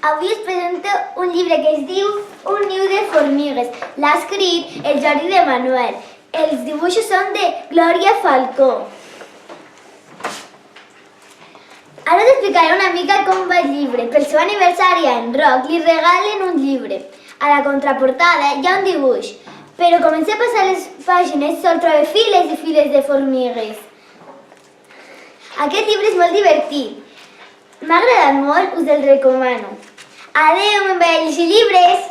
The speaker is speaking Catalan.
Avui us presento un llibre que es diu Un niu de formigues. L'ha escrit el Jordi de Manuel. Els dibuixos són de Glòria Falcó. Ara us explicaré una mica com va el llibre. Pel seu aniversari a en Roc li regalen un llibre. A la contraportada hi ha un dibuix, però comença a passar les pàgines sol trobar files i files de formigues. Aquest llibre és molt divertit. M'ha agradat molt, us el recomano. Adeu, me'n vaig a llegir llibres!